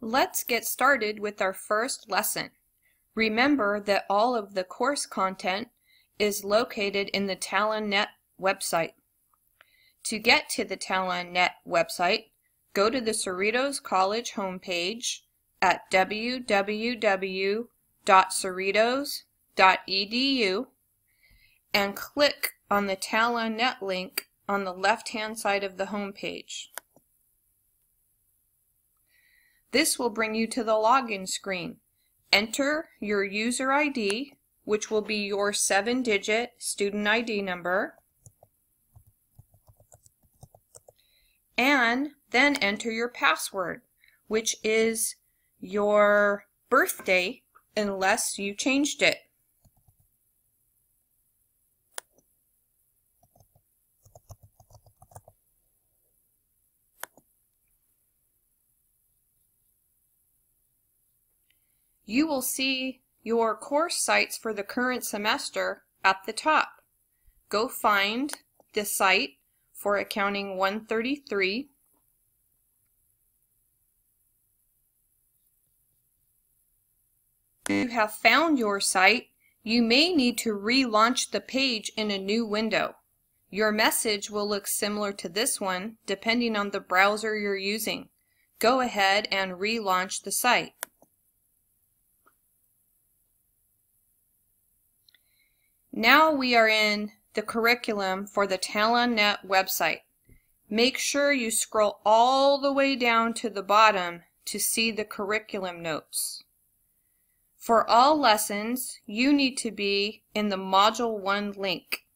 Let's get started with our first lesson. Remember that all of the course content is located in the TalonNet website. To get to the TalonNet website, go to the Cerritos College homepage at www.cerritos.edu and click on the TalonNet link on the left-hand side of the homepage. This will bring you to the login screen. Enter your user ID, which will be your 7-digit student ID number, and then enter your password, which is your birthday unless you changed it. You will see your course sites for the current semester at the top. Go find the site for Accounting 133. If you have found your site, you may need to relaunch the page in a new window. Your message will look similar to this one depending on the browser you're using. Go ahead and relaunch the site. Now we are in the curriculum for the TalonNet website. Make sure you scroll all the way down to the bottom to see the curriculum notes. For all lessons, you need to be in the Module 1 link.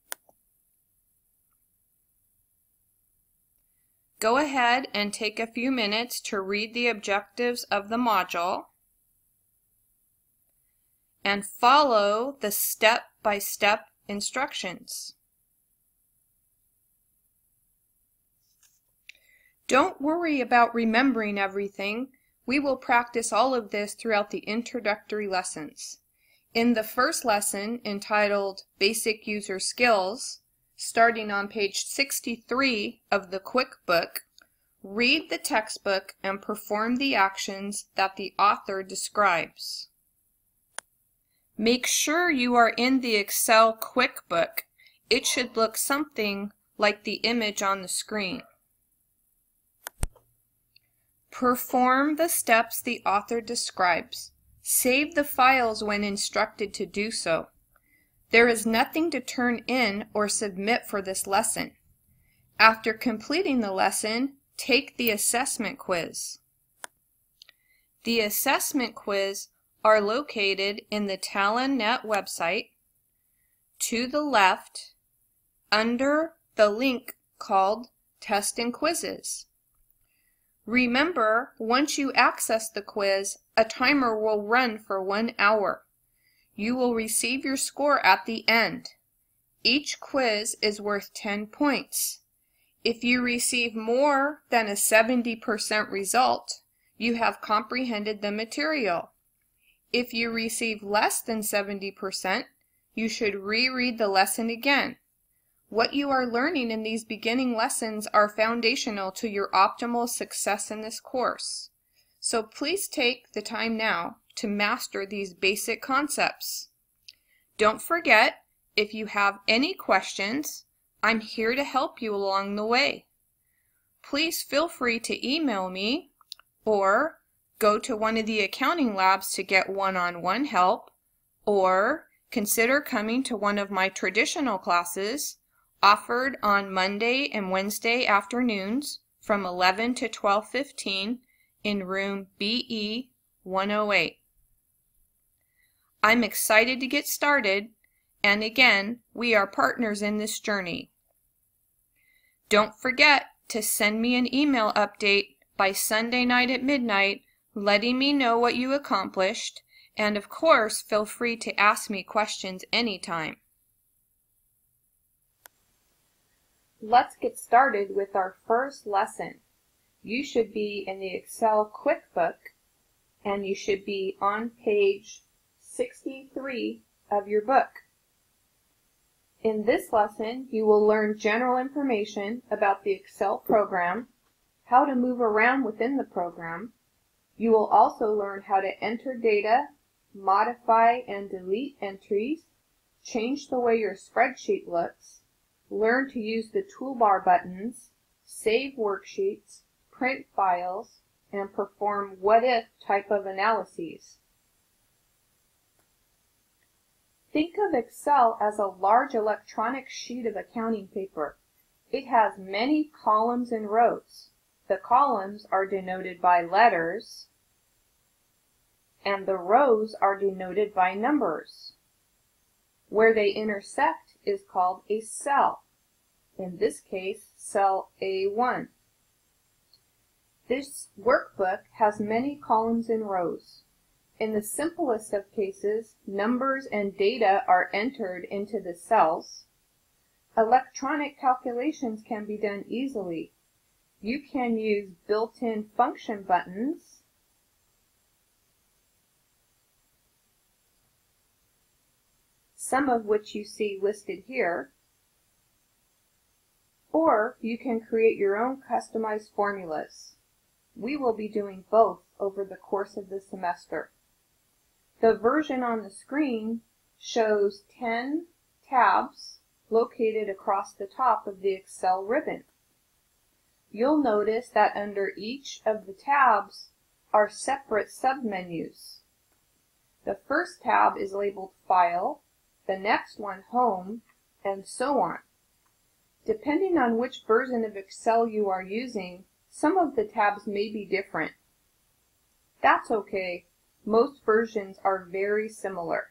Go ahead and take a few minutes to read the objectives of the module and follow the step-by-step instructions. Don't worry about remembering everything. We will practice all of this throughout the introductory lessons. In the first lesson, entitled Basic User Skills, starting on page 63 of the Quick Book, read the textbook and perform the actions that the author describes. Make sure you are in the Excel Quick Book. It should look something like the image on the screen. Perform the steps the author describes. Save the files when instructed to do so. There is nothing to turn in or submit for this lesson. After completing the lesson, take the assessment quiz. The assessment quiz are located in the TalonNet website to the left under the link called Test and Quizzes. Remember, once you access the quiz, a timer will run for 1 hour. You will receive your score at the end. Each quiz is worth 10 points. If you receive more than a 70% result, you have comprehended the material. If you receive less than 70%, you should reread the lesson again. What you are learning in these beginning lessons are foundational to your optimal success in this course. So please take the time now to master these basic concepts. Don't forget, if you have any questions, I'm here to help you along the way. Please feel free to email me or go to one of the accounting labs to get one-on-one help, or consider coming to one of my traditional classes offered on Monday and Wednesday afternoons from 11 to 12:15 in room BE 108. I'm excited to get started, and again, we are partners in this journey. Don't forget to send me an email update by Sunday night at midnight letting me know what you accomplished, and of course, feel free to ask me questions anytime. Let's get started with our first lesson. You should be in the Excel Quick Book, and you should be on page 63 of your book. In this lesson, you will learn general information about the Excel program, how to move around within the program, You will also learn how to enter data, modify and delete entries, change the way your spreadsheet looks, learn to use the toolbar buttons, save worksheets, print files, and perform what-if type of analyses. Think of Excel as a large electronic sheet of accounting paper. It has many columns and rows. The columns are denoted by letters, and the rows are denoted by numbers. Where they intersect is called a cell. In this case, cell A1. This workbook has many columns and rows. In the simplest of cases, numbers and data are entered into the cells. Electronic calculations can be done easily. You can use built-in function buttons, some of which you see listed here, or you can create your own customized formulas. We will be doing both over the course of the semester. The version on the screen shows 10 tabs located across the top of the Excel ribbon. You'll notice that under each of the tabs are separate submenus. The first tab is labeled File, the next one Home, and so on. Depending on which version of Excel you are using, some of the tabs may be different. That's okay. Most versions are very similar.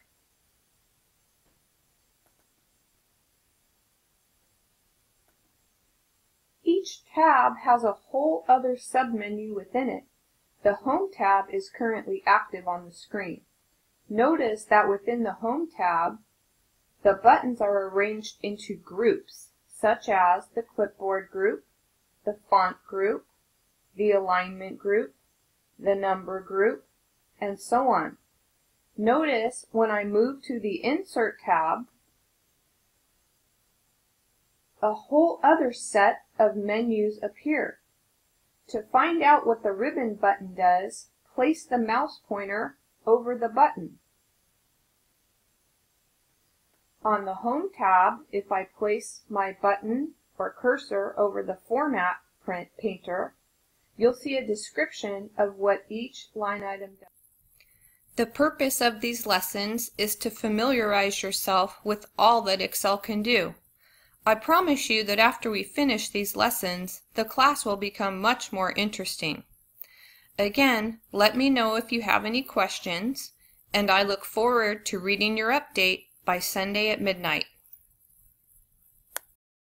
Each tab has a whole other submenu within it. The Home tab is currently active on the screen. Notice that within the Home tab, the buttons are arranged into groups, such as the Clipboard group, the Font group, the Alignment group, the Number group, and so on. Notice when I move to the Insert tab, a whole other set of menus appear. To find out what the ribbon button does, place the mouse pointer over the button. On the Home tab, if I place my button or cursor over the Format Painter, you'll see a description of what each line item does. The purpose of these lessons is to familiarize yourself with all that Excel can do. I promise you that after we finish these lessons, the class will become much more interesting. Again, let me know if you have any questions, and I look forward to reading your update by Sunday at midnight.